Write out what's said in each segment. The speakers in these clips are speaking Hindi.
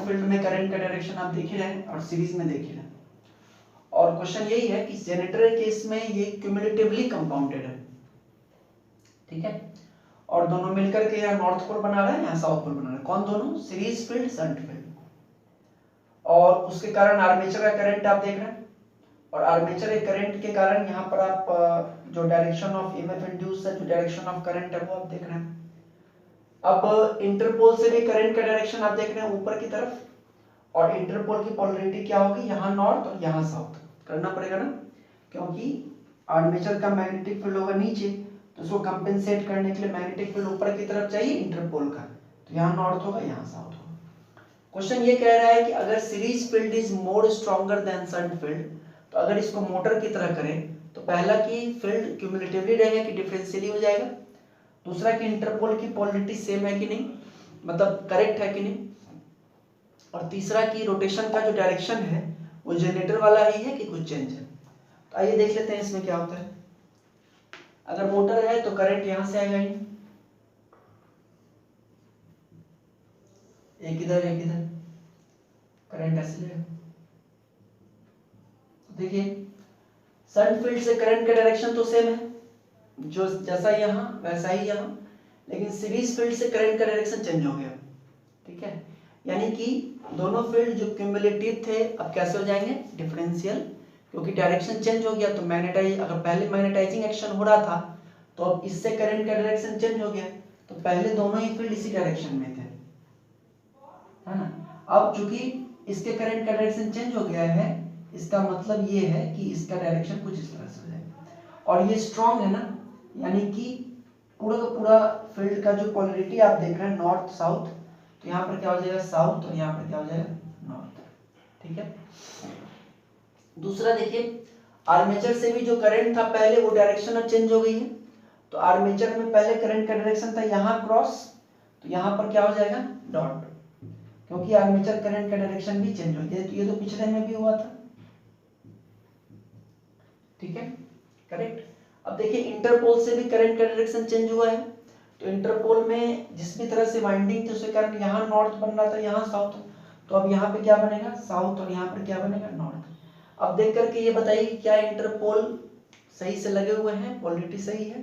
फील्ड में करंट का डायरेक्शन आप देख ही रहे हैं और सीरीज में देख ही रहे हैं। और क्वेश्चन यही है कि जनरेटर के केस में ये क्यूमुलेटिवली कंपाउंडेड है, ठीक है, और दोनों मिलकर के यहाँ नॉर्थ पोल बना रहे हैं, यहाँ साउथ पोल बना रहे हैं। कौन दोनों? Series field, shunt field. और उसके कारण आर्मेचर का करंट आप देख रहे हैं, और आर्मेचर के करंट के कारण यहाँ पर आप जो डायरेक्शन ऑफ ईएमएफ इंड्यूस है, जो डायरेक्शन ऑफ करंट है, वो आप देख रहे हैं। अब इंटरपोल से भी करंट का डायरेक्शन आप देख रहे हैं ऊपर की तरफ, और इंटरपोल की पोलरिटी क्या होगी? यहाँ नॉर्थ और यहाँ साउथ करना पड़ेगा ना, क्योंकि आर्मेचर का मैग्नेटिक फील्ड होगा नीचे, तो उसको कंपेंसेट करने के लिए मैग्नेटिक फील्ड ऊपर की तरफ चाहिए इंटरपोल का, तो यहाँ नॉर्थ होगा, यहाँ साउथ होगा। क्वेश्चन ये कह रहा है कि अगर series field is more stronger than shunt field, तो अगर इसको मोटर की तरह करें तो पहला की फील्ड क्यूमुलेटिवली रहेगा कि डिफरेंशियली हो जाएगा, दूसरा कि इंटरपोल की पोलरिटी सेम है कि नहीं, मतलब करेक्ट है कि नहीं, और तीसरा कि रोटेशन का जो डायरेक्शन है वो जनरेटर वाला ही है कि कुछ चेंज है। तो आइए देख लेते हैं इसमें क्या होता है। अगर मोटर है तो करंट यहां से आएगा ही, एक इधर एक इधर, करंट ऐसे जाएगा। देखिए शंट फील्ड से करंट का डायरेक्शन तो सेम है, जो जैसा यहाँ वैसा ही यहाँ, लेकिन सीरीज फील्ड से करंट का डायरेक्शन चेंज हो गया, ठीक है, यानी कि दोनों फील्ड जो क्यूमुलेटिव थे अब कैसे हो जाएंगे? डिफरेंशियल, क्योंकि डायरेक्शन चेंज हो गया। तो मैग्नेटाइज, अगर पहले मैग्नेटाइजिंग एक्शन हो रहा था तो अब इससे करंट का डायरेक्शन चेंज हो गया, तो पहले दोनों ही फील्ड इसी डायरेक्शन में थे, है ना। अब चूंकि इसके करंट का डायरेक्शन चेंज हो गया है, इसका मतलब ये है कि इसका डायरेक्शन कुछ इस तरह से हो जाएगा, और ये स्ट्रॉन्ग है ना, यानी कि पूरा का पूरा फील्ड का जो पोलरिटी आप देख रहे हैं नॉर्थ साउथ, तो यहाँ पर क्या हो जाएगा? साउथ, और यहाँ पर क्या हो जाएगा? नॉर्थ, ठीक है। दूसरा देखिए, आर्मेचर से भी जो करंट था पहले वो डायरेक्शन अब चेंज हो गई है, तो आर्मेचर में पहले करंट का डायरेक्शन था यहाँ क्रॉस, तो यहाँ पर क्या हो जाएगा? डॉट, क्योंकि आर्मेचर करंट का डायरेक्शन भी चेंज हो गया। तो ये तो पिछले में भी हुआ था, ठीक है, करेक्ट। अब देखिए इंटरपोल से भी करंट का डायरेक्शन चेंज हुआ है, तो इंटरपोल में जिस भी तरह से वाइंडिंग थी उसके कारण यहाँ नॉर्थ बन रहा था, यहाँ साउथ, तो अब यहाँ पे क्या बनेगा? साउथ, और यहाँ पर क्या बनेगा? नॉर्थ। अब देख करके ये बताइए कि क्या इंटरपोल सही से लगे हुए हैं, पोलरिटी सही है?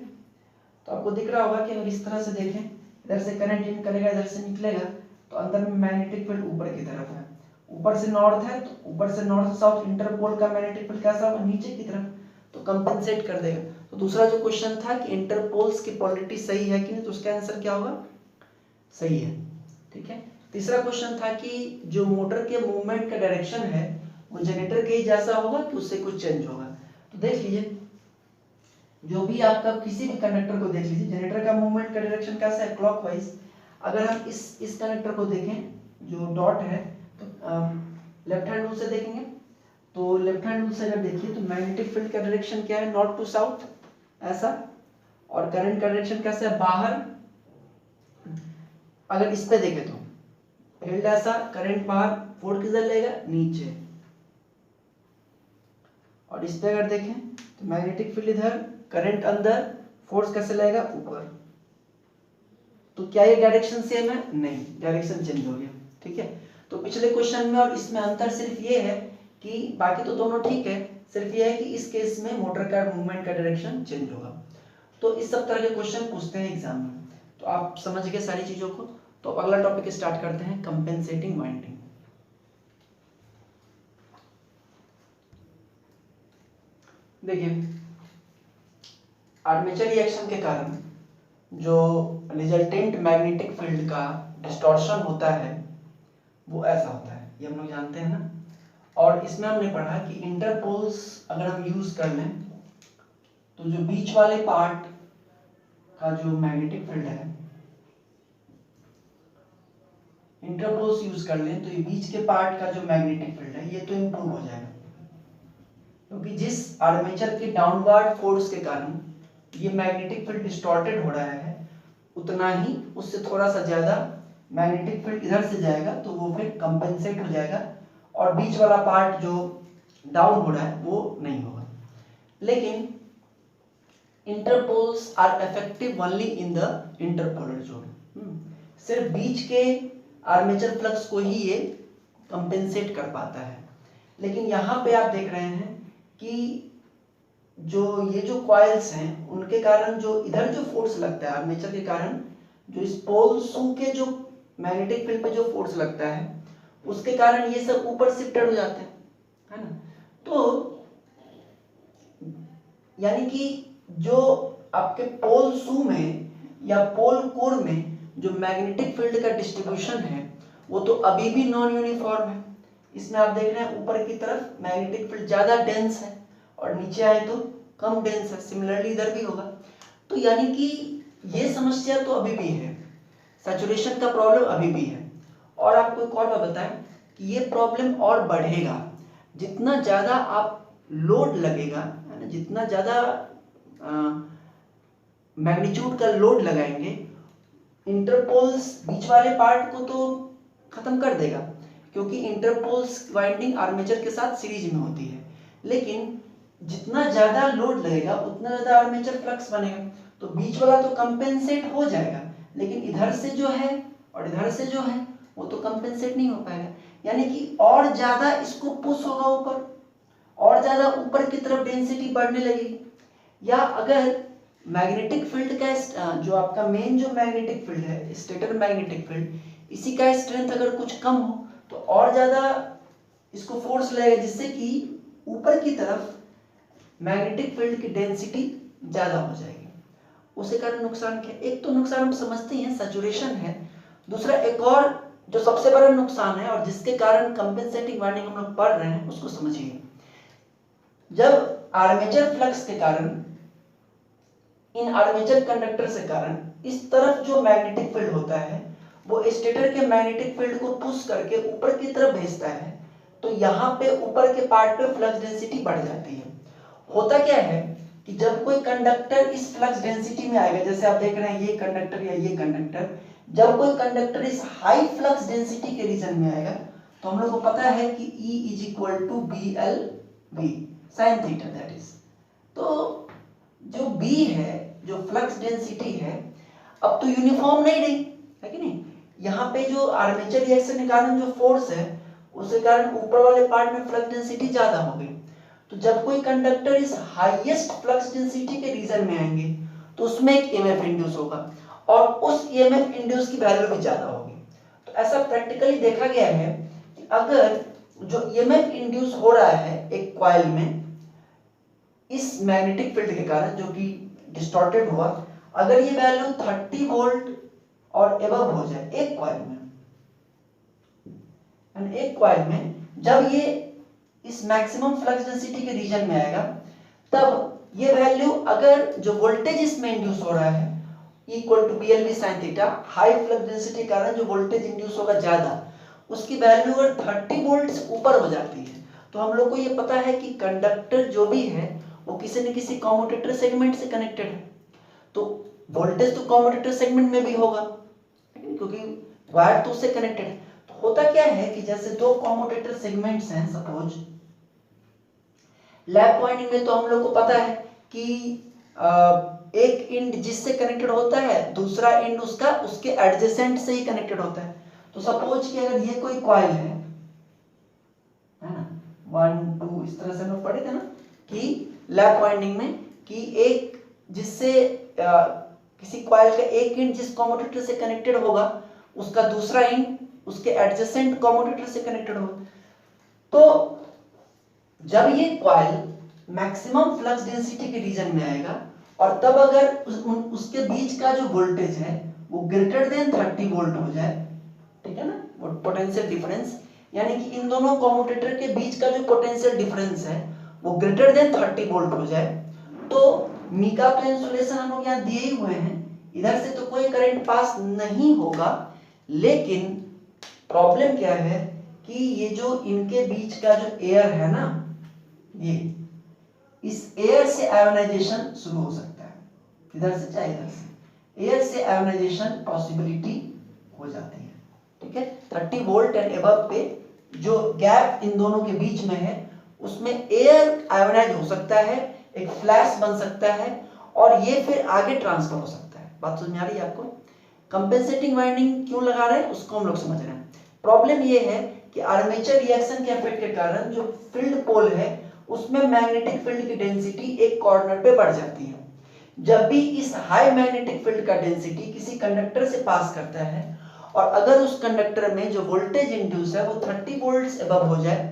तो आपको दिख रहा होगा कि अगर इस तरह से देखें, इधर से करंट इन करेगा, इधर से निकलेगा, तो अंदर में मैग्नेटिक फील्ड ऊपर की तरफ है, ऊपर से नॉर्थ है, तो ऊपर से नॉर्थ साउथ, इंटरपोल का मैग्नेटिक फील्ड कैसा होगा? नीचे की तरफ, तो कंपेंसेट कर देगा। तो दूसरा जो क्वेश्चन था कि इंटरपोल्स की पोलरिटी सही है कि नहीं, तो उसका आंसर क्या होगा? सही है, ठीक है। तीसरा क्वेश्चन था कि जो मोटर के मूवमेंट का डायरेक्शन है वो जनरेटर के ही जैसा होगा कि उससे कुछ चेंज होगा। तो देख लीजिए, जो भी आपका किसी भी कंडक्टर को देख लीजिए, जनरेटर का मूवमेंट का डायरेक्शन कैसा है? क्लॉकवाइज। अगर हम इस कंडक्टर को देखें जो डॉट है, तो लेफ्ट हैंड रूल से देखेंगे, तो लेफ्ट हैंड रूल से अगर देखिए तो मैग्नेटिक फील्ड का डायरेक्शन क्या है? नॉर्थ टू साउथ, ऐसा, और करंट का डायरेक्शन कैसा है? बाहर। अगर इस पे देखें तो फील्ड ऐसा, करंट बाहर, फोर्स किधर लेगा? नीचे। और इस पे अगर देखें तो मैग्नेटिक फील्ड इधर, करंट अंदर, फोर्स कैसे लगेगा? ऊपर। तो क्या ये डायरेक्शन सेम है? नहीं, डायरेक्शन चेंज हो गया, ठीक है। तो पिछले क्वेश्चन में और इसमें अंतर सिर्फ ये है कि बाकी तो दोनों ठीक है, सिर्फ ये है कि इस केस में मोटर का मूवमेंट का डायरेक्शन चेंज होगा। तो इस सब तरह के क्वेश्चन पूछते हैं एग्जाम में, तो आप समझ गए सारी चीजों को। तो अगला टॉपिक स्टार्ट करते हैं, कंपेंसेटिंग वाइंडिंग। देखिए आर्मेचर रिएक्शन के कारण जो रिजल्टेंट मैग्नेटिक फील्ड का डिस्टॉर्शन होता है वो ऐसा होता है, ये हम लोग जानते हैं ना। और इसमें हमने पढ़ा कि इंटरपोल्स अगर हम यूज कर लें तो जो बीच वाले पार्ट का जो मैग्नेटिक फील्ड है, इंटरपोल्स यूज कर लें तो ये बीच के पार्ट का जो मैग्नेटिक फील्ड है ये तो इंप्रूव हो जाएगा, क्योंकि जिस आर्मेचर के डाउनवर्ड फोर्स के कारण ये मैग्नेटिक फील्ड डिस्टॉर्टेड हो रहा है, उतना ही उससे थोड़ा सा ज्यादा मैग्नेटिक फील्ड इधर से जाएगा, तो वो फिर कंपेंसेट हो जाएगा और बीच वाला पार्ट जो डाउन हो रहा है वो नहीं होगा। लेकिन interpoles are effective only in the interpolar zone. सिर्फ बीच के आर्मेचर फ्लक्स को ही ये कंपेंसेट कर पाता है। लेकिन यहाँ पे आप देख रहे हैं कि ये जो कॉइल्स हैं उनके कारण जो इधर जो फोर्स लगता है आर्मेचर के कारण, जो इस पोल शू के जो मैग्नेटिक फील्ड पे जो फोर्स लगता है उसके कारण ये सब ऊपर शिफ्टेड हो जाते हैं, है ना। तो यानी कि जो आपके पोल शू में या पोल कोर में जो मैग्नेटिक फील्ड का डिस्ट्रीब्यूशन है वो तो अभी भी नॉन यूनिफॉर्म है। इसमें आप देख रहे हैं ऊपर की तरफ मैग्नेटिक फील्ड ज्यादा डेंस है और नीचे आए तो कम डेंस है। सिमिलरली इधर भी होगा। तो यानी कि ये समस्या तो अभी भी है, सैचुरेशन का प्रॉब्लम अभी भी है। और आपको एक और बात बताएं कि ये प्रॉब्लम और बढ़ेगा जितना ज्यादा आप लोड लगेगा, है ना, जितना ज्यादा मैग्नीट्यूड का लोड लगाएंगे, इंटरपोल्स बीच वाले पार्ट को तो खत्म कर देगा क्योंकि इंटरपोल्स वाइंडिंग आर्मेचर के साथ सीरीज में होती है। लेकिन जितना ज्यादा लोड लगेगा उतना ज्यादा आर्मेचर फ्लक्स बनेगा। तो बीच वाला तो कंपेंसेट हो जाएगा, लेकिन इधर से जो है और इधर से जो है वो तो कंपेंसेट नहीं हो पाएगा। यानी कि और ज्यादा इसको पुश होगा ऊपर, और ज्यादा ऊपर की तरफ डेंसिटी बढ़ने लगेगी। या अगर मैग्नेटिक फील्ड का जो आपका मेन जो मैग्नेटिक फील्ड है, स्टेटर मैग्नेटिक फील्ड, इसी का स्ट्रेंथ अगर कुछ कम हो तो और ज्यादा इसको फोर्स लगेगा जिससे कि ऊपर की तरफ मैग्नेटिक फील्ड की डेंसिटी ज्यादा हो जाएगी। उसके कारण नुकसान क्या? एक तो नुकसान हम समझते हैं सैचुरेशन है, दूसरा एक और जो सबसे बड़ा नुकसान है और जिसके कारण कंपेंसेटिंग वाइंडिंग हम लोग पढ़ रहे हैं उसको समझिए। जब आर्मेचर फ्लक्स के कारण, इन आर्मेचर कंडक्टर से कारण इस तरफ जो मैग्नेटिक फील्ड होता है वो स्टेटर के मैग्नेटिक फील्ड को पुश करके ऊपर की तरफ भेजता है, तो यहाँ पे ऊपर के पार्ट पे फ्लक्स डेंसिटी बढ़ जाती है। होता क्या है कि जब कोई कंडक्टर इस फ्लक्स डेंसिटी में आएगा, जैसे आप देख रहे हैं ये कंडक्टर या ये कंडक्टर, जब कोई कंडक्टर इस हाई फ्लक्स डेंसिटी के रीजन में आएगा तो हम लोग को पता है कि E = BLV sin theta, that is. तो जो B है, जो फ्लक्स डेंसिटी है, अब तो यूनिफॉर्म नहीं रही है कि नहीं। यहाँ पे जो आर्मेचर रिएक्शन के कारण जो फोर्स है उसके कारण ऊपर वाले पार्ट में फ्लक्स डेंसिटी ज्यादा हो गई। तो जब कोई कंडक्टर इस हाईएस्ट फ्लक्स डेंसिटी के रीजन में आएंगे तो उसमें एक ईएमएफ इंड्यूस होगा और उस ईएमएफ इंड्यूस की वैल्यू भी ज्यादा होगी। तो ऐसा प्रैक्टिकली देखा गया है कि अगर जो ईएमएफ इंड्यूस हो रहा है एक कॉइल में इस मैग्नेटिक फील्ड के कारण जो कि डिस्टॉर्टेड हुआ, अगर ये वैल्यू 30 वोल्ट और एबव हो जाए एक कॉइल में, जब ये इस मैक्सिमम फ्लक्स डेंसिटी के रीजन में आएगा तब ये वैल्यू, अगर जो वोल्टेज इसमें इंड्यूस हो रहा है BLV sin theta, high flux density के कारण जो वोल्टेज इंड्यूस होगा ज्यादा, उसकी वैल्यू अगर 30 वोल्ट से ऊपर हो जाती है तो हम लोग को ये पता है कि कंडक्टर जो भी है वो किसी न किसी कम्यूटेटर सेगमेंट से कनेक्टेड है। तो वोल्टेज तो कम्यूटेटर सेगमेंट में भी होगा क्योंकि वायर तो उससे कनेक्टेड है। तो होता क्या है कि जैसे दो कम्यूटेटर सेगमेंट्स हैं, सपोज लैप वाइंडिंग में, तो हम लोग को पता है कि एक एंड जिससे कनेक्टेड होता है दूसरा एंड उसका उसके एडजेसेंट से ही कनेक्टेड होता है। तो सपोज कि अगर ये कोई कॉइल है ना, 1 2 इस तरह से हम लोग पढ़े थे ना कि लैप वाइंडिंग में कि एक जिससे किसी कॉइल का एक एंड जिस कम्यूटेटर से कनेक्टेड होगा उसका दूसरा एंड उसके एडजेसेंट कम्यूटेटर से कनेक्टेड होगा। तो जब ये कॉइल मैक्सिमम फ्लक्स डेंसिटी के रीजन में आएगा और तब अगर उसके बीच का जो वोल्टेज है वो ग्रेटर देन 30 वोल्ट हो जाए, ठीक है ना, वो पोटेंशियल डिफरेंस, यानी कि इन दोनों कम्यूटेटर के बीच का जो पोटेंशियल डिफरेंस है वो ग्रेटर देन 30 वोल्ट हो जाए, तो मीका तो इंसुलेशन हम लोग यहाँ दिए ही हुए हैं, इधर से तो कोई करंट पास नहीं होगा। लेकिन प्रॉब्लम क्या है कि ये जो इनके बीच का जो एयर है ना, ये इस एयर से आयोनाइजेशन शुरू हो सकता है, इधर से चाहे इधर से, एयर से आयोनाइजेशन पॉसिबिलिटी हो जाती है, ठीक है। 30 वोल्ट एंड एबव पे जो गैप इन दोनों के बीच में है उसमें एयर आयोनाइज हो सकता है, एक फ्लैश बन सकता है और ये फिर आगे ट्रांसफर हो सकता है। बात समझ में आ रही है आपको? कंपेंसेटिंग वाइंडिंग क्यों लगा रहे हैं उसको हम लोग समझ रहे हैं। प्रॉब्लम ये है कि आर्मेचर रिएक्शन के इफेक्ट के कारण जो फील्ड पोल है उसमें मैग्नेटिक फील्ड की डेंसिटी एक कॉर्नर पे बढ़ जाती है। जब भी इस हाई मैग्नेटिक फील्ड का डेंसिटी किसी कंडक्टर से पास करता है और अगर उस कंडक्टर में जो वोल्टेज इंड्यूस है वो 30 वोल्ट्स अबव हो जाए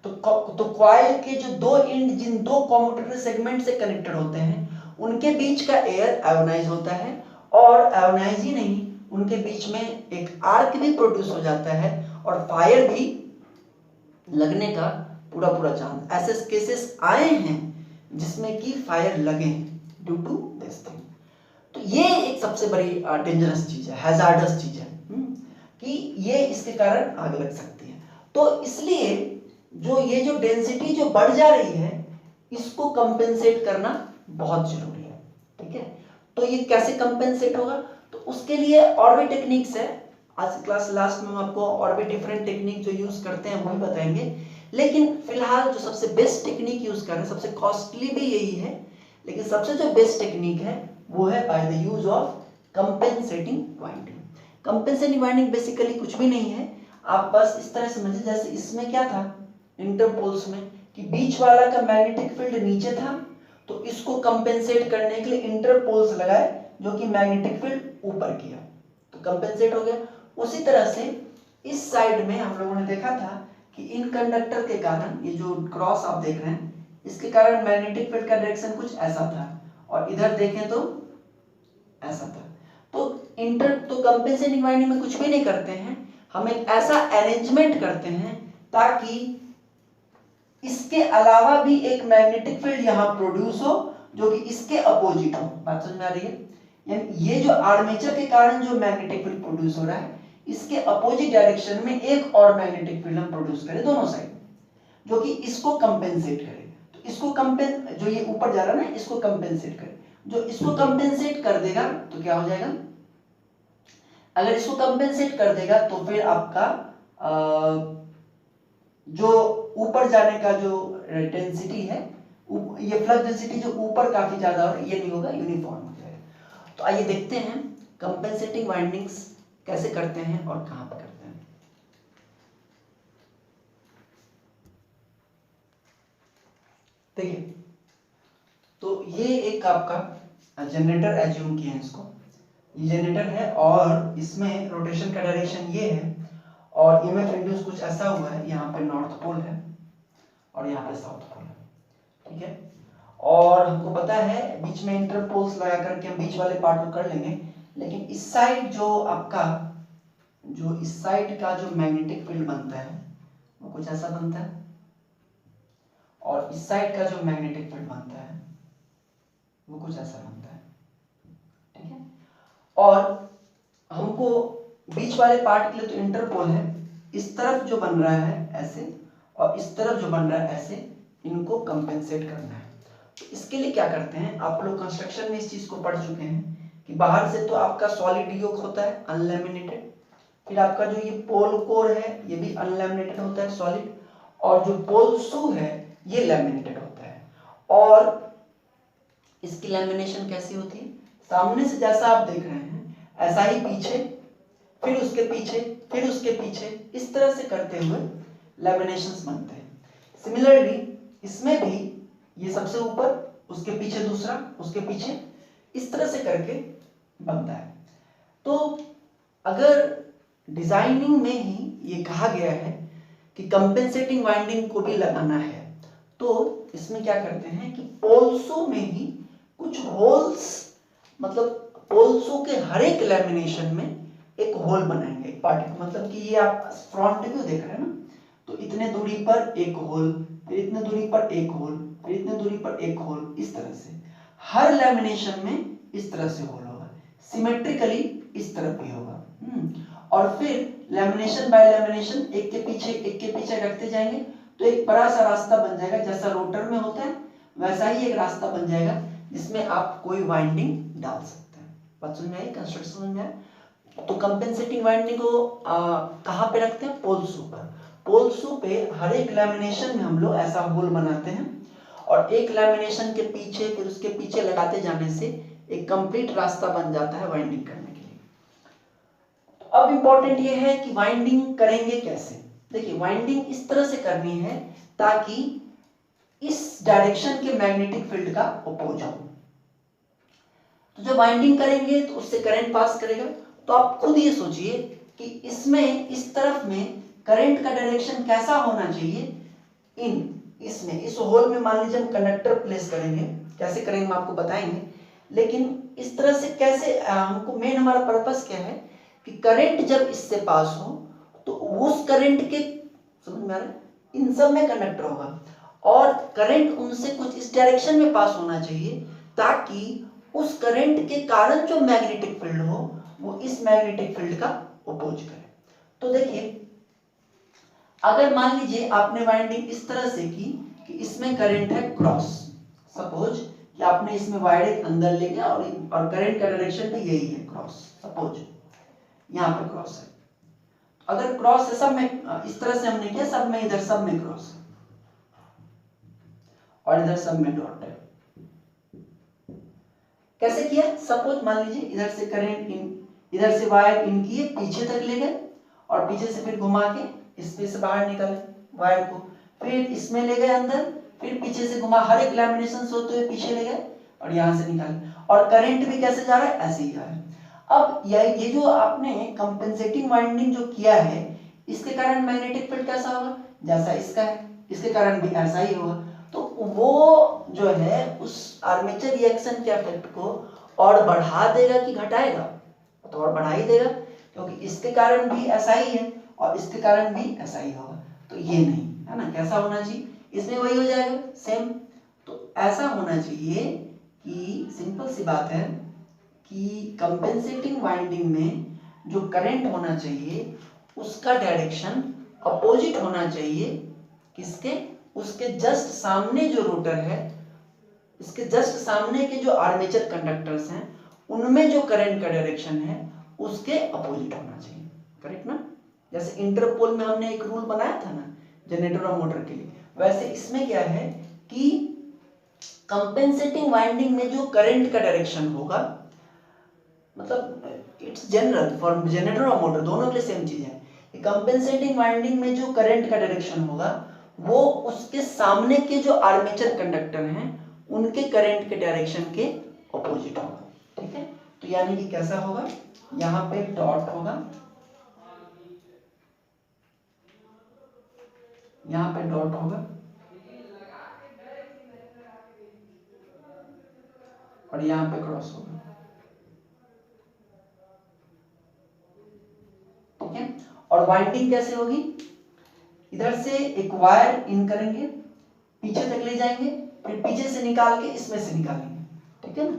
तो कॉइल के जो दो एंड जिन दो कम्यूटेटर सेगमेंट से कनेक्टेड होते हैं उनके बीच का एयर आयोनाइज होता है और आयोनाइज ही नहीं उनके बीच में एक आर्क भी प्रोड्यूस हो जाता है और फायर भी लगने का पूरा चांस। ऐसे केसेस आए हैं जिसमें कि फायर लगे ड्यू टू दिस थिंग। तो ये एक सबसे बड़ी डेंजरस चीज है, हैजार्डस चीज है कि ये इसके कारण आग लग सकती है। तो इसलिए जो डेंसिटी जो बढ़ जा रही है इसको कंपेंसेट करना बहुत जरूरी है। ठीक है, तो ये कैसे कंपेंसेट होगा? तो उसके लिए और भी टेक्निक्स है। आज क्लास लास्ट में हम आपको और भी डिफरेंट टेक्निक जो यूज करते हैं वो भी बताएंगे, लेकिन फिलहाल जो सबसे बेस्ट टेक्निक यूज कर रहे हैं, सबसे कॉस्टली भी यही है, लेकिन सबसे जो बेस्ट टेक्निक है वो है by the use of compensating winding. Compensating winding basically कुछ भी नहीं है, आप बस इस तरह समझिए जैसे इसमें क्या था इंटरपोल्स में कि बीच वाला का मैग्नेटिक फील्ड नीचे था तो इसको कंपेंसेट करने के लिए इंटरपोल्स लगाए जो कि मैग्नेटिक फील्ड ऊपर किया तो कंपेंसेट हो गया। उसी तरह से इस साइड में हम लोगों ने देखा था कि इन कंडक्टर के कारण, ये जो क्रॉस आप देख रहे हैं, इसके कारण मैग्नेटिक फील्ड का डायरेक्शन कुछ ऐसा था और इधर देखें तो ऐसा था। तो कंपेंसेटिंग वाइंडिंग में कुछ भी नहीं करते हैं, हम एक ऐसा अरेंजमेंट करते हैं ताकि इसके अलावा भी एक मैग्नेटिक फील्ड यहां प्रोड्यूस हो जो कि इसके अपोजिट हो। बात समझ में आ रही है? यानी ये जो आर्मेचर के कारण जो मैग्नेटिक फील्ड प्रोड्यूस हो रहा है इसके अपोजिट डायरेक्शन में एक और मैग्नेटिक फील्ड हम प्रोड्यूस करें दोनों साइड जो कि इसको कंपेंसेट करे। तो इसको जो ये ऊपर जा रहा है ना इसको कंपेंसेट करे, जो इसको कंपेंसेट कर देगा तो क्या हो जाएगा, अगर इसको कंपेंसेट कर देगा तो फिर आपका जो ऊपर जाने का जो डेंसिटी है, ये फ्लक्स डेंसिटी जो ऊपर काफी ज्यादा हो ये नहीं होगा, यूनिफॉर्म हो जाएगा। तो आइए देखते हैं कंपेंसेटिंग वाइंडिंग्स कैसे करते हैं और कहां पर करते हैं। देखिए, तो ये एक आपका जनरेटर एज्यूम किया है, इसको ये जनरेटर है और इसमें रोटेशन का डायरेक्शन ये है और ईएमएफ इंड्यूस कुछ ऐसा हुआ है, यहाँ पे नॉर्थ पोल है और यहाँ पे साउथ पोल है। ठीक है, और हमको पता है बीच में इंटरपोल्स लगा करके हम बीच वाले पार्ट को कर लेंगे, लेकिन इस साइड जो आपका इस साइड का जो मैग्नेटिक फील्ड बनता है वो कुछ ऐसा बनता है और इस साइड का जो मैग्नेटिक फील्ड बनता है वो कुछ ऐसा बनता है। ठीक है, और हमको बीच वाले पार्ट के लिए तो इंटरपोल है, इस तरफ जो बन रहा है ऐसे और इस तरफ जो बन रहा है ऐसे, इनको कंपेंसेट करना है। तो इसके लिए क्या करते हैं, आप लोग कंस्ट्रक्शन में इस चीज को पढ़ चुके हैं कि बाहर से तो आपका सॉलिड योक होता है अनलैमिनेटेड, फिर आपका जो ये पोल कोर है ये भी अनलैमिनेटेड होता है सॉलिड, और जो पोल शू है ये लैमिनेटेड होता है। और इसकी लैमिनेशन कैसी होती है, सामने से जैसा आप देख रहे हैं ऐसा ही पीछे, फिर उसके पीछे, फिर उसके पीछे, इस तरह से करते हुए लैमिनेशंस बनते हैं। सिमिलरली इसमें भी ये सबसे ऊपर, उसके पीछे दूसरा, उसके पीछे, इस तरह से करके बनता है। तो अगर डिजाइनिंग में ही ये कहा गया है कि कंपेंसेटिंग वाइंडिंग को भी लगाना है तो इसमें क्या करते हैं कि पोल्सो में ही कुछ होल्स, मतलब पोल्सो के हर एक लैमिनेशन में एक होल बनाएंगे, एक पार्टिकल, मतलब कि ये आप फ्रंट व्यू देख रहे हैं ना, तो इतने दूरी पर एक होल, फिर इतने दूरी पर एक होल, फिर इतने दूरी पर एक होल, इस तरह से हर लैमिनेशन में इस तरह से होल होगा, सिमेट्रिकली इस तरफ भी होगा। और फिर लैमिनेशन बाय लैमिनेशन एक के पीछे रखते जाएंगे तो एक बड़ा सा रास्ता बन जाएगा, जैसा रोटर में होता है वैसा ही एक रास्ता बन जाएगा जिसमें आप कोई वाइंडिंग डाल सकते हैं। बात समझ में आई, कंस्ट्रक्शन समझ में आया? तो कंपेंसेटिंग वाइंडिंग को कहाँ पे रखते हैं, पोल्सू पर। पोल्सू पे हर एक लैमिनेशन में हम लोग ऐसा होल बनाते हैं और एक लैमिनेशन के पीछे फिर उसके पीछे लगाते जाने से एक कंप्लीट रास्ता बन जाता है वाइंडिंग करने के लिए। तो अब इंपॉर्टेंट ये है कि वाइंडिंग करेंगे कैसे। देखिए वाइंडिंग इस तरह से करनी है ताकि इस डायरेक्शन के मैग्नेटिक फील्ड का अपोज हो। तो जब वाइंडिंग करेंगे तो उससे करंट पास करेगा। तो आप खुद ये सोचिए कि इसमें इस तरफ में करंट का डायरेक्शन कैसा होना चाहिए। इसमें इस होल में मान लीजिए हम कंडक्टर प्लेस करेंगे, कैसे करेंगे हम आपको बताएंगे, लेकिन इस तरह से कैसे हमको मेन हमारा पर्पस क्या है कि करंट जब इससे पास हो तो उस करंट के, समझ में आ रहा है, इन सब में कंडक्टर होगा और करंट उनसे कुछ इस डायरेक्शन में पास होना चाहिए ताकि उस करंट के कारण जो मैग्नेटिक फील्ड हो वो इस मैग्नेटिक फील्ड का अपोज करे। तो देखिए अगर मान लीजिए आपने वाइंडिंग इस तरह से की कि इसमें करंट है क्रॉस, सपोज कि आपने इसमें वायर एक अंदर ले गया और करंट का डायरेक्शन भी यही है क्रॉस, सपोज यहाँ पे क्रॉस है। अगर क्रॉस है सब में, इस तरह से हमने किया, सब में इधर सब में क्रॉस है और इधर सब में डॉट है। कैसे किया, सपोज मान लीजिए इधर से करंट इन, इधर से वायर इन किए, पीछे तक ले गए और पीछे से फिर घुमा के इसमें से बाहर निकाले वायर को, फिर इसमें ले गए अंदर, फिर पीछे से घुमा, हर एक लैमिनेशन होते हुए पीछे ले गए और यहां से निकाले और करंट भी कैसे जा रहा है, ऐसे ही जा रहा है। अब ये जो आपने कंपेंसेटिंग वाइंडिंग जो किया है इसके कारण मैग्नेटिक फील्ड कैसा होगा, जैसा इसका है, इसके कारण भी ऐसा ही होगा। तो वो जो है उस आर्मेचर रिएक्शन के इफेक्ट को और बढ़ा देगा कि घटाएगा, तो और बढ़ा ही देगा, क्योंकि इसके कारण भी ऐसा ही है और इसके कारण भी ऐसा ही होगा। तो ये नहीं है ना, कैसा होना चाहिए, इसमें वही हो जाएगा सेम। तो ऐसा होना चाहिए कि सिंपल सी बात है कि कंपेंसेटिंग वाइंडिंग में जो करंट होना चाहिए उसका डायरेक्शन अपोजिट होना चाहिए किसके, उसके जस्ट सामने जो रोटर है, इसके जस्ट सामने के जो आर्मेचर कंडक्टर्स हैं उनमें जो करंट का डायरेक्शन है उसके अपोजिट होना चाहिए। करेक्ट ना, जैसे इंटरपोल में हमने एक रूल बनाया था ना जनरेटर और मोटर के लिए, वैसे इसमें क्या है कि कंपेंसेटिंग वाइंडिंग में जो करंट का डायरेक्शन होगा, मतलब इट्स जनरल फॉर जनरेटर और मोटर दोनों के लिए सेम चीज है, कंपेंसेटिंग वाइंडिंग में जो करंट का डायरेक्शन होगा वो उसके सामने के जो आर्मेचर कंडक्टर हैं उनके करंट के डायरेक्शन के अपोजिट होगा। ठीक है, तो यानी कि कैसा होगा, यहाँ पे डॉट होगा, यहाँ पे डॉट होगा और यहाँ पे क्रॉस होगा। ठीक है, और वाइंडिंग कैसे होगी, इधर से एक वायर इन करेंगे, पीछे तक ले जाएंगे, फिर पीछे से निकाल के इसमें से निकालेंगे। ठीक है ना,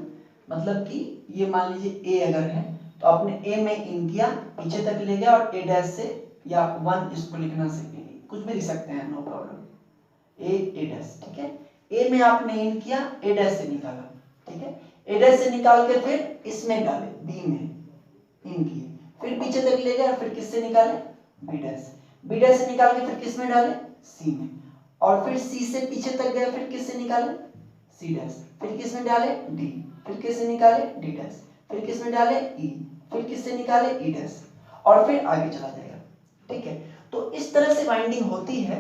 मतलब कि ये मान लीजिए ए अगर है तो आपने ए में इन किया, पीछे तक ले गया और ए डैश से या 1 इसको लिखना से कुछ भी लिख सकते हैं, नो प्रॉब्लम, ए डैश। ठीक है, ए में आपने इन किया, ए डैश से निकाला। ठीक है, ए डैश से निकाल के फिर इसमें डाले, बी में इन किए, फिर पीछे तक ले गए, फिर किससे निकाले, बी डैश, बी डैश से निकाल के फिर किस में डाले, सी में, और फिर सी से पीछे तक गए, फिर किससे निकाले, सी डैश, फिर किस में डाले, डी, फिर किससे निकाले, डी डैश, फिर किस में डाले, ई, फिर किससे निकाले, ई डैश, और फिर आगे चला जाएगा। ठीक है, तो इस तरह से वाइंडिंग होती है।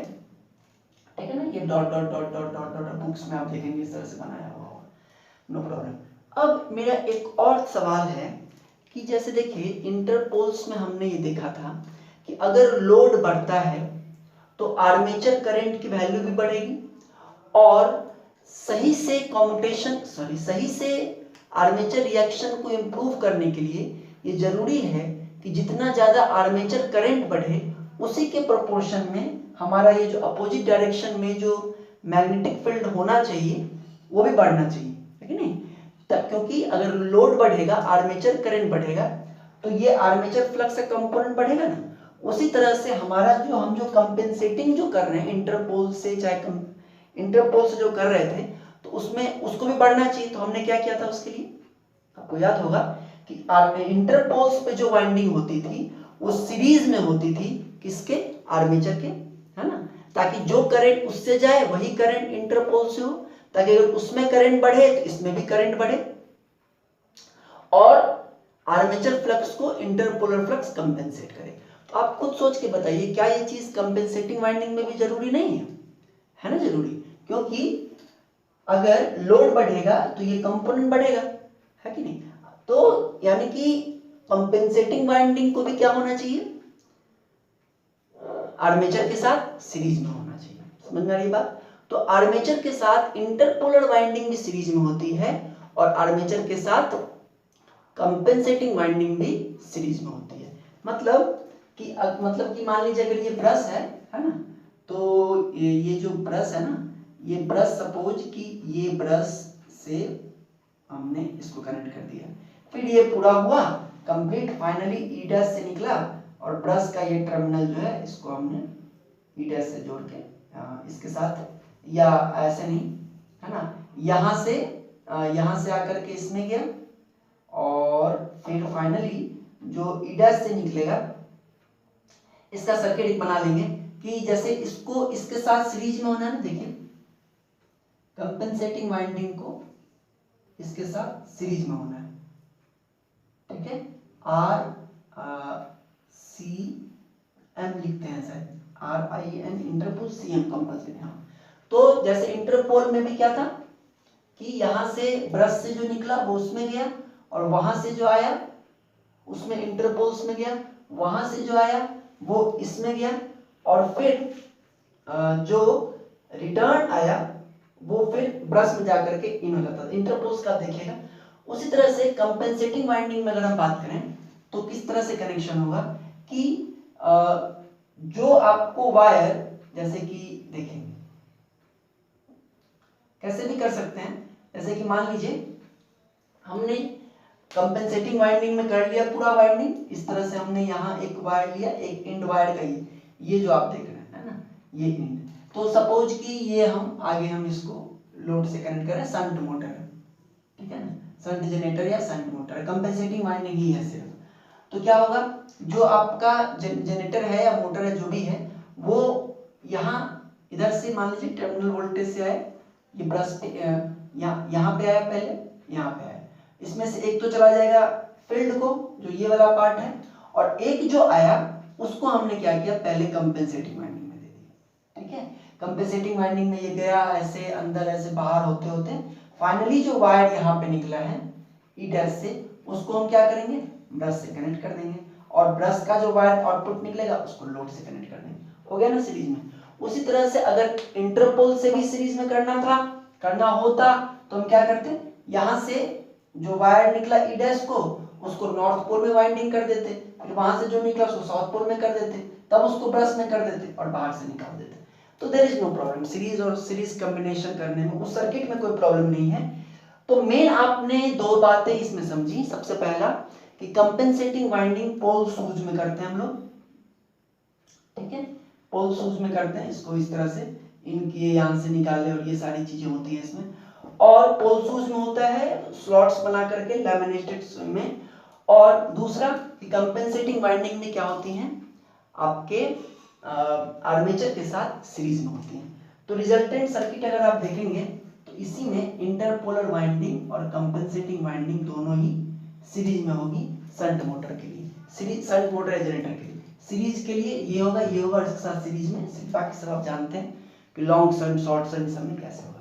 ठीक है ना, ये dot dot dot dot dot dot books में आप देखेंगे इस तरह से बनाया हुआ होगा, नो प्रॉब्लम। अब मेरा एक और सवाल है कि जैसे देखिए इंटरपोल्स में हमने ये देखा था कि अगर लोड बढ़ता है तो आर्मेचर करंट की वैल्यू भी बढ़ेगी और सही से आर्मेचर रिएक्शन को इंप्रूव करने के लिए ये जरूरी है कि जितना ज्यादा आर्मेचर करंट बढ़े उसी के प्रोपोर्शन में हमारा ये जो अपोजिट डायरेक्शन में जो मैग्नेटिक फील्ड होना चाहिए वो भी बढ़ना चाहिए, है कि नहीं। तब क्योंकि अगर लोड बढ़ेगा, आर्मेचर करंट बढ़ेगा तो ये आर्मेचर फ्लक्स का कंपोनेंट बढ़ेगा ना। उसी तरह से हमारा जो हम जो कंपेंसेटिंग जो कर रहे हैं इंटरपोल से, चाहे इंटरपोल से जो कर रहे थे तो उसमें उसको भी बढ़ना चाहिए। तो हमने क्या किया था उसके लिए, आपको याद होगा कि इंटरपोल्स पे जो वाइंडिंग होती थी वो सीरीज में होती थी किसके, आर्मेचर के, है ना, ताकि जो करंट उससे जाए वही करंट इंटरपोल से हो, ताकि अगर उसमें करंट बढ़े तो इसमें भी करंट बढ़े और आर्मेचर फ्लक्स को इंटरपोलर फ्लक्स कंपेंसेट करे। तो आप खुद सोच के बताइए, क्या ये चीज कंपेंसेटिंग वाइंडिंग में भी जरूरी नहीं है ना जरूरी, क्योंकि अगर लोड बढ़ेगा तो ये कंपोनेंट बढ़ेगा, है कि नहीं। तो यानी कि कंपेंसेटिंग वाइंडिंग को भी क्या होना चाहिए, आर्मेचर के साथ सीरीज में होना चाहिए। समझ में आ रही बात। तो आर्मेचर के साथ इंटरपोलर वाइंडिंग भी सीरीज में होती है और आर्मेचर के साथ कंपेंसेटिंग वाइंडिंग भी सीरीज में होती है। मतलब कि मान लीजिए अगर ये ब्रश है ना, तो ये जो ब्रश है ना, ये ब्रश सपोज कि ये ब्रश से हमने इसको कनेक्ट कर दिया, फिर ये पूरा हुआ कंप्लीट, फाइनली ई डैश से निकला और ब्रश का ये टर्मिनल जो है इसको हमने ई डैश से जोड़ के इसके साथ, या ऐसे नहीं है ना, यहाँ से आकर के इसमें गया और फिर फाइनली जो ई डैश से निकलेगा इसका सर्किट बना लेंगे कि जैसे इसको इसके साथ सीरीज में होना है ना। देखिए कंपेंसेटिंग वाइंडिंग को इसके साथ सीरीज में होना है, ठीक है। RCM लिखते हैं शायद, RIN इंटरपोल CM कंपल्सरी। हाँ, तो जैसे इंटरपोल में भी क्या था कि यहाँ से ब्रश से जो निकला वो उसमें गया और वहां से जो आया उसमें इंटरपोल्स में गया, वहां से जो आया वो इसमें गया और फिर जो रिटर्न आया वो फिर ब्रश में जाकर के इन हो जाता था। इंटरपोल्स का देखिएगा। उसी तरह से कंपेंसेटिंग वाइंडिंग में अगर हम बात करें तो किस तरह से कनेक्शन होगा कि जो आपको वायर, जैसे कि देखेंगे कैसे भी कर सकते हैं, जैसे कि मान लीजिए हमने कंपेंसेटिंग वाइंडिंग में कर लिया पूरा वाइंडिंग, इस तरह से हमने यहाँ एक वायर लिया, एक एंड वायर का ये जो आप देख रहे हैं है ना, ये एंड। तो सपोज कि ये हम इसको लोड से कनेक्ट कर रहे हैं, शंट मोटर है, ठीक है ना, शंट जनरेटर या शंट मोटर, कंपेंसेटिंग वाइंडिंग ही है सिर्फ। तो क्या होगा, जो आपका जनरेटर है या मोटर है जो भी है, वो यहाँ इधर से मान लीजिए टर्मिनल वोल्टेज से आए, ये ब्रश पे यहाँ पे आया, पहले यहाँ पे आया, इसमें से एक तो चला जाएगा फील्ड को, जो ये वाला पार्ट है, और एक जो आया उसको हमने क्या किया, पहले कंपेंसेटिंग वाइंडिंग में दे दिया, ठीक है। कंपेंसेटिंग वाइंडिंग में ये गया ऐसे अंदर ऐसे बाहर होते होते फाइनली जो वायर यहाँ पे निकला है ई डैश से, उसको हम क्या करेंगे, ब्रश से कनेक्ट कर देंगे और ब्रश का जो वायर आउटपुट निकलेगा उसको लोड से कनेक्ट कर देंगे, हो गया ना सीरीज में। उसी तरह से अगर इंटरपोल से भी सीरीज में करना होता तो हम क्या करते, यहाँ से जो वायर निकला ई डैश को उसको नॉर्थ पोल में वाइंडिंग कर देते, फिर वहां से जो निकला उसको साउथ पोल में कर देते, तब उसको ब्रश में कर देते और बाहर से निकाल देते। तो there is no problem, series और सीरीज कॉम्बिनेशन करने में उस सर्किट में कोई प्रॉब्लम नहीं है। तो मेन आपने दो बातें इसमें समझी। सबसे पहला कि कंपेंसेटिंग वाइंडिंग पोल शूज में करते हैं हम लोग, ठीक है, पोल शूज में करते हैं इसको इस तरह से, इनकी यहाँ से निकाले और ये सारी चीजें होती है इसमें। और पोल शूज में होता है स्लॉट्स बना करके लैमिनेटेड में। और दूसरा कि कंपेंसेटिंग वाइंडिंग में क्या होती हैं, आपके आर्मेचर के साथ सीरीज में होती हैं। तो रिजल्टेंट सर्किट अगर आप देखेंगे तो इसी में इंटरपोलर वाइंडिंग और कंपेंसेटिंग वाइंडिंग दोनों ही सीरीज में होगी शंट मोटर के लिए, सीरीज शंट मोटर या जनरेटर के लिए। सीरीज के लिए ये होगा इसके साथ सीरीज में, बाकी सब आप जानते हैं कि लॉन्ग शंट शॉर्ट शंट सब में कैसे होगा।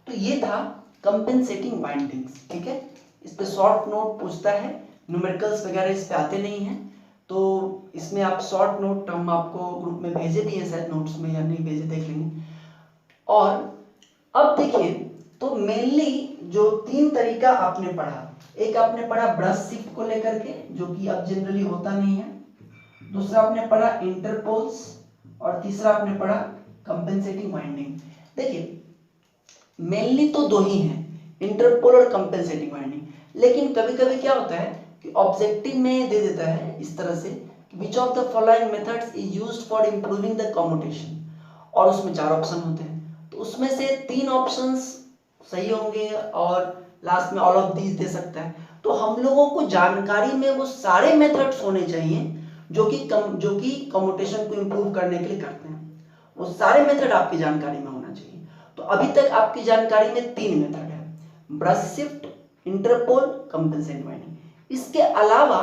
तो ये था कंपेंसेटिंग वाइंडिंग्स, ठीक है। इस पे शॉर्ट नोट पूछता है, न्यूमेरिकल्स वगैरह इस पे आते नहीं हैं, तो इसमें आप शॉर्ट नोट हम आपको ग्रुप में भेजे भी हैं शायद, नोट्स में या नहीं भेजे देख लेंगे। और अब देखिए तो मेनली जो तीन तरीका आपने पढ़ा, एक आपने पढ़ा ब्रश शिफ्ट को लेकर के जो कि अब जनरली होता नहीं है, दूसरा आपने पढ़ा इंटरपोल्स और तीसरा आपने पढ़ा कंपेंसेटिंग वाइंडिंग। देखिए मेनली तो दो ही हैं, इंटरपोल और कंपेंसेटिंग वाइंडिंग, लेकिन कभी कभी क्या होता है कि ऑब्जेक्टिव में दे देता है इस तरह से which of the following methods is used for improving the commutation, और उसमें 4 ऑप्शन होते हैं, तो उसमें से 3 ऑप्शंस सही होंगे और लास्ट में ऑल ऑफ दीज दे सकता है। तो हम लोगों को जानकारी में वो सारे मेथड्स होने चाहिए जो कि कम्यूटेशन को इंप्रूव करने के लिए करते हैं, वो सारे मेथड आपकी जानकारी में होना चाहिए। तो अभी तक आपकी जानकारी में 3 मेथड है, brush shift, interpole, compensating winding. इसके अलावा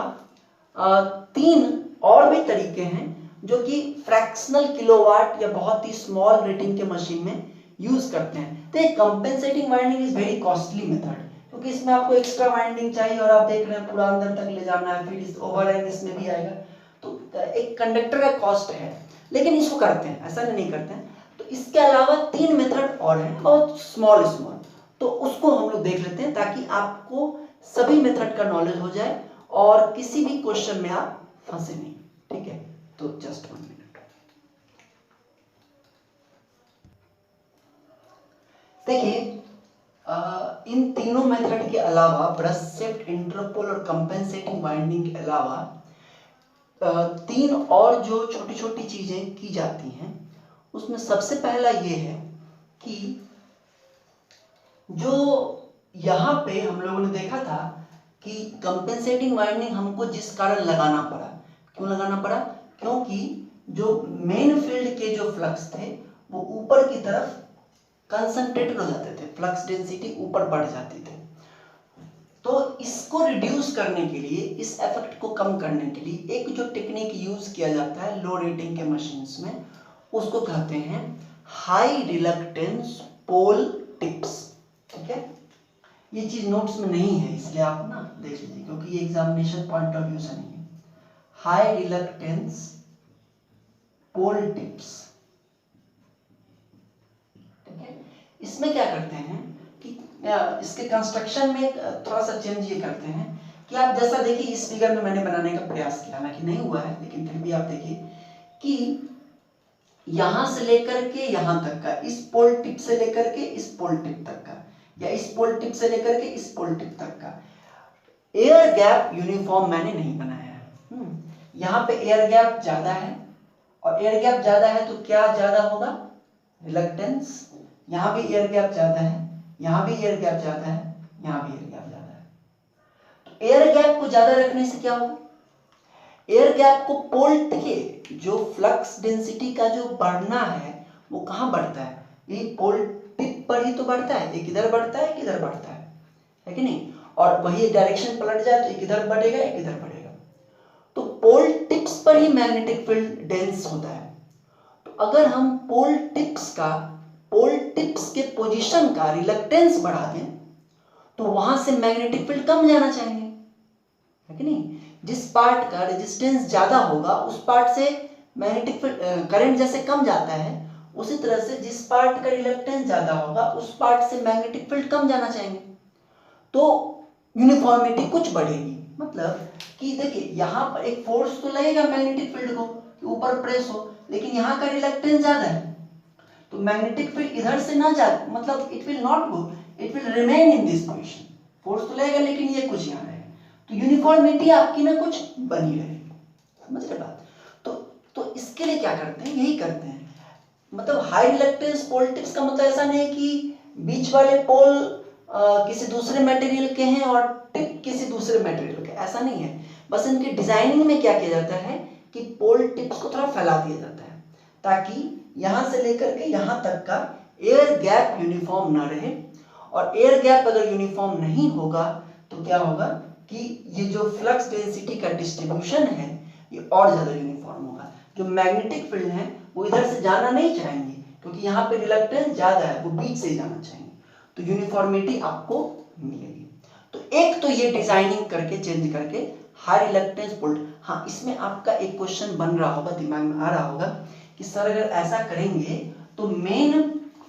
3 और भी तरीके हैं जो कि फ्रैक्शनल किलोवाट या बहुत ही स्मॉल रेटिंग के मशीन में यूज करते हैं। तो ये compensating winding is very costly method, क्योंकि इसमें आपको एक्स्ट्रा वाइंडिंग चाहिए और आप देख रहे हैं पूरा अंदर तक ले जाना है, फिर इस ओवरलैप इसमें भी आएगा, तो एक कंडक्टर का कॉस्ट है, लेकिन इसको करते हैं, ऐसा नहीं करते हैं। तो इसके अलावा 3 मेथड और हैं बहुत स्मॉल स्मॉल, तो उसको हम लोग देख लेते हैं ताकि आपको सभी मेथड का नॉलेज हो जाए और किसी भी क्वेश्चन में आप फंसे नहीं। ठीक है, तो जस्ट 1 मिनट। देखिए इन तीनों मेथड के अलावा ब्रश शेप्ड इंटरपोल और कंपेंसेटिंग वाइंडिंग के अलावा 3 और जो छोटी छोटी चीजें की जाती हैं, उसमें सबसे पहला ये है कि जो यहाँ पे हम लोगों ने देखा था कि कंपेंसेटिंग वाइंडिंग हमको जिस कारण लगाना पड़ा, क्यों लगाना पड़ा, क्योंकि जो मेन फील्ड के जो फ्लक्स थे वो ऊपर की तरफ कंसंट्रेटेड हो जाते थे, फ्लक्स डेंसिटी ऊपर बढ़ जाती थी। तो इसको रिड्यूस करने के लिए, इस इफेक्ट को कम करने के लिए एक जो टेक्निक यूज किया जाता है लो रेटिंग के मशीन्स में, उसको कहते हैं हाई रिलक्टेंस पोल टिप्स। ठीक है, ये चीज नोट्स में नहीं है इसलिए आप ना देख लीजिए, क्योंकि ये एग्जामिनेशन पॉइंट ऑफ व्यू से नहीं है। High reluctance pole tips. ठीक है, इसमें क्या करते हैं कि इसके कंस्ट्रक्शन में थोड़ा सा चेंज ये करते हैं कि आप जैसा देखिए इस फिगर में मैंने बनाने का प्रयास किया, हालांकि नहीं हुआ है, लेकिन फिर भी आप देखिए कि यहां से लेकर के यहां तक का, इस पोल टिप से लेकर के इस पोल टिप तक का, या इस पोल टिप से लेकर के इस पोल टिप तक का एयर गैप यूनिफॉर्म मैंने नहीं बनाया है। यहाँ पे एयर गैप ज्यादा है, और एयर गैप ज्यादा है तो क्या ज्यादा होगा, रिलक्टेंस। यहाँ भी एयर गैप ज्यादा है, यहाँ भी एयर गैप ज्यादा है, यहाँ भी एयर गैप ज्यादा है। तो एयर गैप को ज्यादा रखने से क्या होगा, एयर गैप को पोल, देखिए जो फ्लक्स डेंसिटी का जो बढ़ना है वो कहाँ बढ़ता है, ये पोल टिप पर ही तो बढ़ता है। एक इधर बढ़ता है, एक इधर बढ़ता है कि नहीं, और वही डायरेक्शन पलट जाए तो एक इधर बढ़ेगा, एक इधर बढ़ेगा। तो पोल टिप्स पर ही मैग्नेटिक फील्ड डेंस होता है। तो अगर हम पोल टिप्स के पोजीशन का रिलक्टेंस बढ़ा दें तो वहां से मैग्नेटिक फील्ड कम जाना चाहेंगे, है कि नहीं। जिस पार्ट का रेजिस्टेंस ज्यादा होगा उस पार्ट से मैग्नेटिक फील्ड करंट जैसे कम जाता है, उसी तरह से जिस पार्ट का रिलक्टेंस ज्यादा होगा उस पार्ट से मैग्नेटिक फील्ड कम जाना चाहेंगे, तो यूनिफॉर्मिटी कुछ बढ़ेगी। मतलब कि देखिए यहाँ पर एक फोर्स तो लगेगा मैग्नेटिक फील्ड को कि ऊपर प्रेस हो, लेकिन यहाँ का रिलक्टेंस ज्यादा है, तो मैग्नेटिक फील्ड इधर से ना जाए, मतलब it will not go, it will remain in this position. Force तो लगेगा लेकिन ये कुछ यहाँ रहेगा, तो यूनिफॉर्मिटी आपकी ना कुछ बनी रहेगी। समझ रहे बात। तो इसके लिए क्या करते हैं, यही करते हैं। मतलब हाई रिलक्टेंस पोल टिप्स का मतलब ऐसा नहीं कि बीच वाले पोल किसी दूसरे मटेरियल के हैं और टिप किसी दूसरे मटेरियल के, ऐसा नहीं है। बस इनके डिजाइनिंग में क्या किया जाता है कि पोल टिप्स को थोड़ा फैला दिया जाता है ताकि यहां से लेकर के यहां तक का एयर गैप यूनिफॉर्म ना रहे। और एयर गैप अगर यूनिफॉर्म नहीं होगा तो क्या होगा कि ये जो फ्लक्स डेंसिटी का डिस्ट्रीब्यूशन है ये और ज्यादा यूनिफॉर्म होगा। जो मैग्नेटिक फील्ड है वो इधर से जाना नहीं चाहेंगे क्योंकि यहाँ पे रिलक्टेंस ज्यादा है, वो बीच से जाना चाहेंगे, तो यूनिफॉर्मिटी आपको मिलेगी। तो एक तो ये डिजाइनिंग करके चेंज करके हाई रिलक्टेंस पोल। हाँ, इसमें आपका एक क्वेश्चन बन रहा होगा, दिमाग में आ रहा होगा कि सर अगर ऐसा करेंगे तो मेन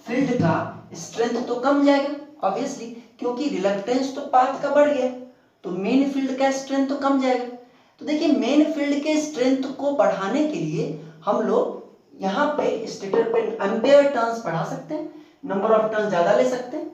फील्ड का स्ट्रेंथ तो कम जाएगा, ऑब्वियसली, क्योंकि रिलक्टेंस तो पाथ का बढ़ गया, तो मेन फील्ड का स्ट्रेंथ तो कम जाएगा। तो देखिए मेन फील्ड के स्ट्रेंथ को बढ़ाने के लिए हम लोग यहाँ पे स्टेटर पे एम्पेयर टर्न्स बढ़ा सकते हैं, नंबर ऑफ टर्न्स ज्यादा ले सकते हैं,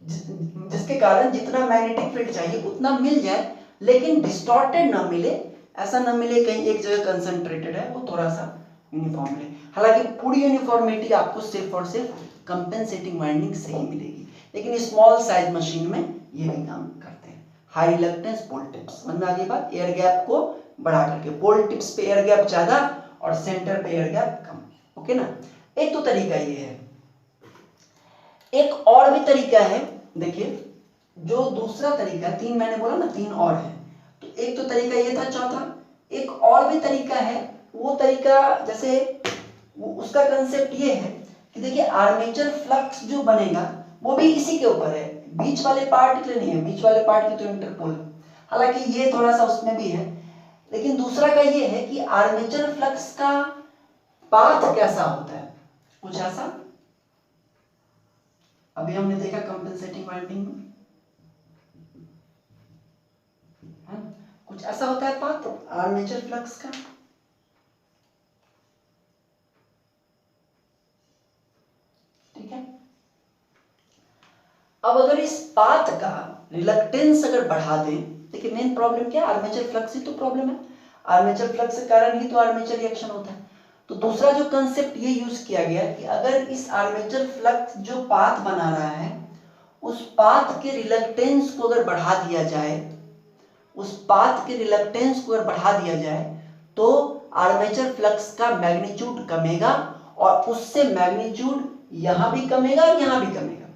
जिसके कारण जितना मैग्नेटिक फील्ड चाहिए उतना मिल जाए, लेकिन डिस्टॉर्टेड ना मिले। ऐसा ना मिले कहीं एक जगह कंसंट्रेटेड है, वो थोड़ा सा यूनिफॉर्म मिले। हालांकि पूरी यूनिफॉर्मिटी आपको सिर्फ और सिर्फ कंपेंसेटिंग वाइंडिंग से ही मिलेगी, लेकिन स्मॉल साइज मशीन में ये भी काम करते हैं। हाई रिलक्टेंस पोल टिप्स, समझ में आ गई बात। एयर गैप को बढ़ा करके, पोल टिप्स पे एयर गैप ज्यादा और सेंटर पे एयर गैप कम, ओके ना। एक तो तरीका ये है। एक और भी तरीका है, देखिए जो दूसरा तरीका, 3 मैंने बोला ना, 3 और है। तो एक तो तरीका ये था, चौथा एक और भी तरीका है वो तरीका, जैसे उसका कंसेप्ट ये है कि देखिए आर्मेचर फ्लक्स जो बनेगा वो भी इसी के ऊपर है, बीच वाले पार्ट के लिए नहीं है, बीच वाले पार्ट के तो इंटरपोल है, हालांकि ये थोड़ा सा उसमें भी है, लेकिन दूसरा का ये है कि आर्मेचर फ्लक्स का पाथ कैसा होता है, कुछ ऐसा अभी हमने देखा कंपेंसेटिंग वाइंडिंग में, कुछ ऐसा होता है पाथ आर्मेचर फ्लक्स का। ठीक है, अब अगर इस पाथ का रिलक्टेंस अगर बढ़ा दें, देखिए मेन प्रॉब्लम क्या है, आर्मेचर फ्लक्स ही तो प्रॉब्लम है, आर्मेचर फ्लक्स के कारण ही तो आर्मेचर रिएक्शन होता है। तो दूसरा जो कंसेप्ट ये यूज किया गया कि अगर इस आर्मेचर फ्लक्स जो पाथ बना रहा है उस पाथ के रिलक्टेंस को अगर बढ़ा दिया जाए, उस पाथ के रिलक्टेंस को अगर बढ़ा दिया जाए तो आर्मेचर फ्लक्स का मैग्नीट्यूड कमेगा और उससे मैग्नीट्यूड यहां भी कमेगा और यहां भी कमेगा,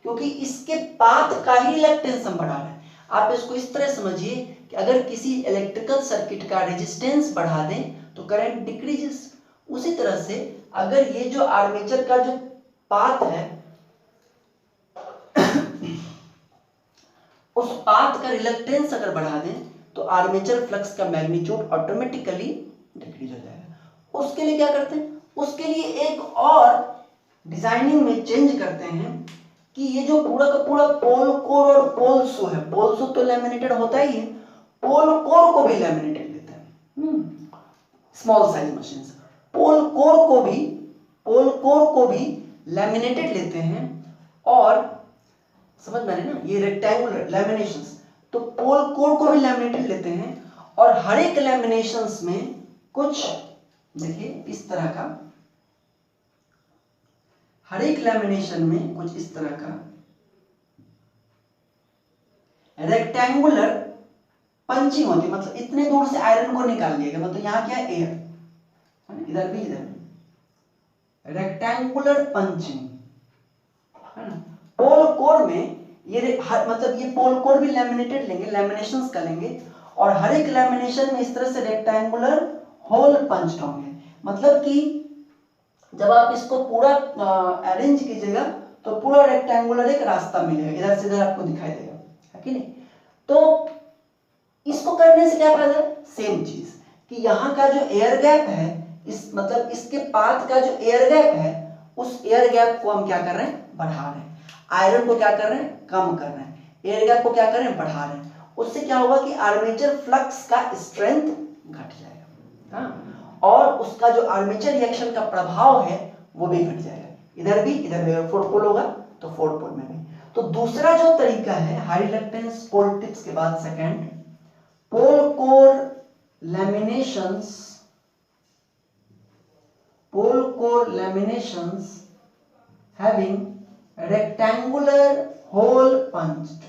क्योंकि इसके पाथ का ही रिलक्टेंस हम बढ़ा रहे हैं। आप इसको इस तरह समझिए कि अगर किसी इलेक्ट्रिकल सर्किट का रेजिस्टेंस बढ़ा दें तो करंट डिक्रीजेस, उसी तरह से अगर ये जो आर्मेचर का जो पाथ है उस पाथ का रिलक्टेंस अगर बढ़ा दें तो आर्मेचर फ्लक्स का मैग्नीट्यूड ऑटोमेटिकली डिक्रीज हो जाएगा। उसके लिए क्या करते हैं, उसके लिए एक और डिजाइनिंग में चेंज करते हैं कि ये जो पूरा का पूरा पोल कोर और पोल शू है, पोल शू तो लैमिनेटेड होता ही है, पोल कोर को भी लैमिनेटेड लेते हैं स्मॉल साइज मशीन से, पोल कोर को भी लैमिनेटेड लेते हैं और समझ में आ रही ना, ये रेक्टेंगुलर लैमिनेशंस, तो पोल कोर को भी लैमिनेटेड लेते हैं और हर एक लैमिनेशंस में कुछ देखिए इस तरह का, हर एक लैमिनेशन में कुछ इस तरह का रेक्टेंगुलर पंचिंग होती है, मतलब इतने दूर से आयरन को निकाल लिएगा, मतलब यहाँ क्या है एयर, इधर भी रेक्टेंगुलर पंचिंग है ना। पोल कोर में ये मतलब ये पोल कोर भी लैमिनेटेड लेंगे, लैमिनेशंस का लेंगे और हर एक लैमिनेशन में इस तरह से रेक्टेंगुलर होल पंच्ड होंगे, मतलब कि जब आप इसको पूरा अरेंज कीजिएगा तो पूरा रेक्टेंगुलर एक रास्ता मिलेगा, इधर से इधर आपको दिखाई देगा, है कि नहीं। तो इसको करने से क्या फायदा है, सेम चीज कि यहाँ का जो एयर गैप है, इस मतलब इसके पाथ का जो एयर गैप है उस एयर गैप को हम क्या कर रहे हैं, बढ़ा रहे हैं, आयरन को क्या कर रहे हैं, कम कर रहे हैं, एयर गैप को क्या कर रहे हैं, बढ़ा रहे हैं। उससे क्या होगा कि आर्मेचर फ्लक्स का स्ट्रेंथ घट जाएगा, हाँ, और उसका जो आर्मेचर रिएक्शन का प्रभाव है वो भी घट जाएगा, इधर भी फोर्थ पोल होगा तो फोर्थ पोल में भी। तो दूसरा जो तरीका है हाई रिलक्टेंस पोल टिप्स के बाद second, pole core laminations, pole core laminations having rectangular hole punched.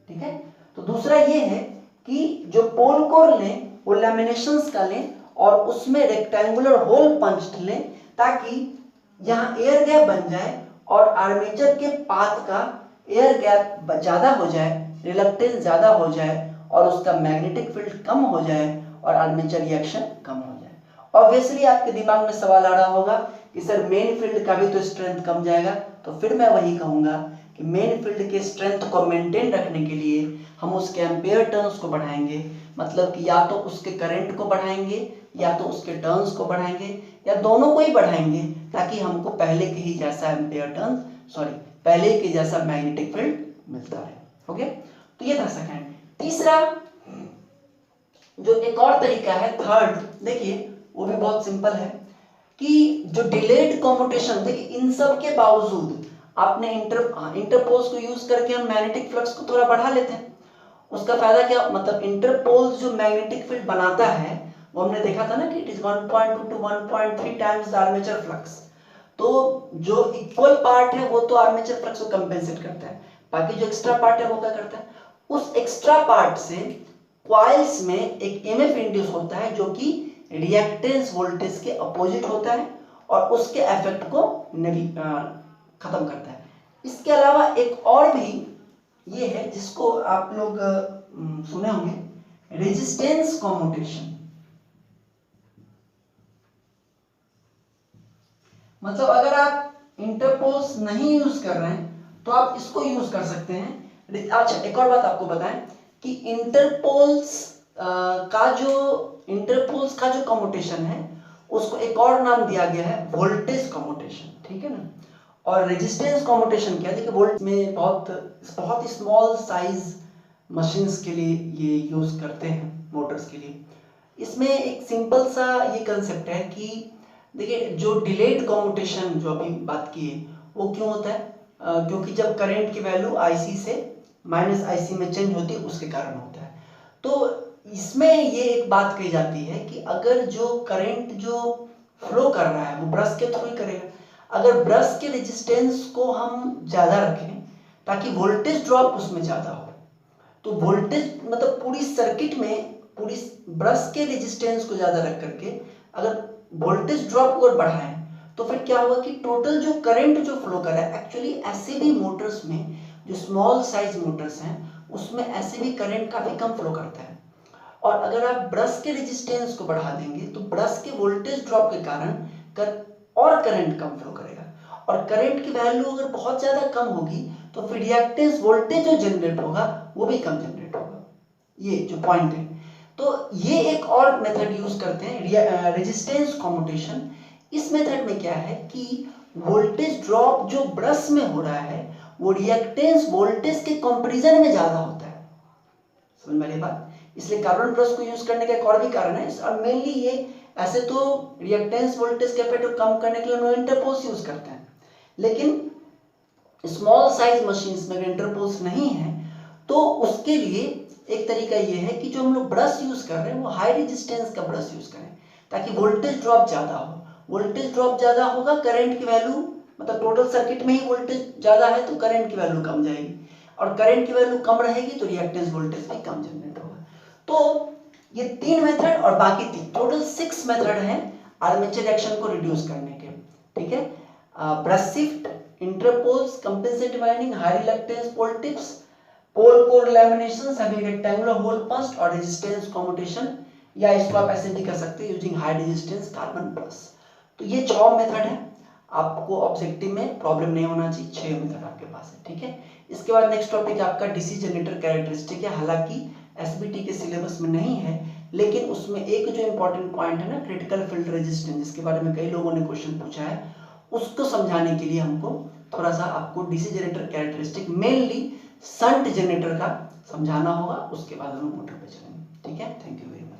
ठीक है, तो दूसरा ये है कि जो पोल कोर लें वो लैमिनेशंस का लें और उसमें रेक्टेंगुलर होल पंच्ड लें ताकि यहाँ एयर गैप बन जाए और आर्मेचर के पाथ का एयर गैप ज्यादा हो जाए, रिलक्टेंस ज्यादा हो जाए और उसका मैग्नेटिक फील्ड कम हो जाए और आर्मेचर रिएक्शन कम हो जाए। ऑब्वियसली आपके दिमाग में सवाल आ रहा होगा कि सर मेन फील्ड का भी तो स्ट्रेंथ कम जाएगा, तो फिर मैं वही कहूंगा कि मेन फील्ड के स्ट्रेंथ को मेंटेन रखने के लिए हम उसके एम्पेयर टर्न्स को बढ़ाएंगे, मतलब कि या तो उसके करंट को बढ़ाएंगे या तो उसके टर्न्स को बढ़ाएंगे या दोनों को ही बढ़ाएंगे ताकि हमको पहले के ही जैसा एम्पेयर टर्न्स पहले के जैसा मैग्नेटिक फील्ड मिलता रहे। ओके, तो ये था सेकंड। तीसरा जो एक और तरीका है थर्ड, देखिए वो भी बहुत सिंपल है कि जो डिलेड कम्यूटेशन, देखिए इन सब के बावजूद आपने इंटरपोल्स को यूज करके हम मैग्नेटिक फ्लक्स को थोड़ा बढ़ा लेते हैं। उसका फायदा क्या, मतलब इंटरपोल्स जो मैग्नेटिक फील्ड बनाता है वो हमने देखा था ना कि it is 1.2 to 1.3 times the armature flux. तो जो इक्वल पार्ट है वो तो आर्मेचर फ्लक्स को कंपेंसेट करता है, बाकी जो एक्स्ट्रा पार्ट है वो क्या करता है, उस एक्स्ट्रा पार्ट से कॉइल्स में एक ईएमएफ इंड्यूस होता है जो कि रिएक्टेंस वोल्टेज के अपोजिट होता है और उसके इफेक्ट को खत्म करता है। इसके अलावा एक और भी ये है जिसको आप लोग सुने होंगे, रेजिस्टेंस कम्यूटेशन। मतलब अगर आप इंटरपोल्स नहीं यूज कर रहे हैं तो आप इसको यूज कर सकते हैं। अच्छा, एक और बात आपको बताएं कि इंटरपोल्स का जो कम्यूटेशन है उसको एक और नाम दिया गया है वोल्टेज कम्यूटेशन, ठीक है ना। और रेजिस्टेंस कम्यूटेशन क्या है, देखिए वोल्ट में बहुत स्मॉल साइज मशीन्स के लिए ये यूज करते हैं, मोटर्स के लिए। इसमें एक सिंपल सा ये कंसेप्ट है कि देखिए जो डिलेड कम्यूटेशन जो अभी बात की है वो क्यों होता है, क्योंकि जब करंट की वैल्यू आईसी से माइनस आईसी में चेंज होती है उसके कारण होता है। तो इसमें ये एक बात कही जाती है कि अगर जो करंट जो फ्लो कर रहा है वो ब्रश के थ्रू ही करेगा। अगर ब्रश के रेजिस्टेंस को हम ज़्यादा रखें ताकि वोल्टेज ड्रॉप उसमें ज़्यादा हो, तो वोल्टेज मतलब पूरी सर्किट में पूरी ब्रश के रेजिस्टेंस को ज़्यादा रख करके अगर वोल्टेज ड्रॉप को बढ़ाएं तो फिर क्या होगा कि टोटल जो करंट जो फ्लो कर रहा है, एक्चुअली ऐसे भी मोटर्स में जो स्मॉल साइज मोटर्स हैं उसमें ऐसे भी करंट काफ़ी कम फ्लो करता है। और अगर आप ब्रश के रेजिस्टेंस को बढ़ा देंगे तो ब्रश के वोल्टेज ड्रॉप के कारण और करंट कम फ्लो करेगा। और करंट की वैल्यू अगर बहुत ज़्यादा कम होगी तो फिर रिएक्टेंस वोल्टेज जो जनरेट होगा वो भी कम जनरेट होगा। ये जो पॉइंट है, तो ये एक और मेथड यूज करते हैं रेजिस्टेंस कम्यूटेशन। इस मेथड में क्या है कि वोल्टेज ड्रॉप जो ब्रश में हो रहा है वो रिएक्टेंस वोल्टेज के कंपैरिजन में ज्यादा होता है। समझ में आ रही बात? इसलिए कार्बन ब्रश को यूज करने का एक और भी कारण है, और मेनली ये ऐसे तो रिएक्टेंस वोल्टेज के इफेक्ट को कम करने के लिए हम लोग इंटरपोल्स यूज करते हैं, लेकिन स्मॉल साइज मशीन्स में अगर इंटरपोल्स नहीं है तो उसके लिए एक तरीका ये है कि जो हम लोग ब्रश यूज कर रहे हैं वो हाई रेजिस्टेंस का ब्रश यूज करें ताकि वोल्टेज ड्रॉप ज्यादा हो। वोल्टेज ड्रॉप ज्यादा होगा, करंट की वैल्यू मतलब टोटल सर्किट में ही वोल्टेज ज्यादा है तो करंट की वैल्यू कम जाएगी, और करंट की वैल्यू कम रहेगी तो रिएक्टेंस वोल्टेज भी कम जनरेट होगा। तो ये 3 मेथड और बाकी 3 टोटल 6 मेथड हैं आर्मेचर रिएक्शन को रिड्यूस करने के, ठीक है। Brush shift, interpoles, compensating winding, high reluctance pole tips, pole core lamination, semi rectangular hole punch और रेजिस्टेंस कम्यूटेशन, या इसको आप ऐसे भी कर सकते हैं using high resistance carbon brush. तो ये 6 मेथड है, आपको ऑब्जेक्टिव में प्रॉब्लम नहीं होना चाहिए, 6 मेथड आपके पास है, ठीक है। इसके बाद नेक्स्ट टॉपिक आपका डीसी जनरेटर कैरेक्टरिस्टिक है। हालांकि एसबीटी के सिलेबस में नहीं है, लेकिन उसमें एक जो इंपॉर्टेंट पॉइंट है ना क्रिटिकल फील्ड रेजिस्टेंस, जिसके बारे में कई लोगों ने क्वेश्चन पूछा है, उसको समझाने के लिए हमको थोड़ा सा आपको DC generator characteristic mainly shunt generator का समझाना होगा, उसके बाद हम मोटर पे चलेंगे, ठीक है। Thank you very much.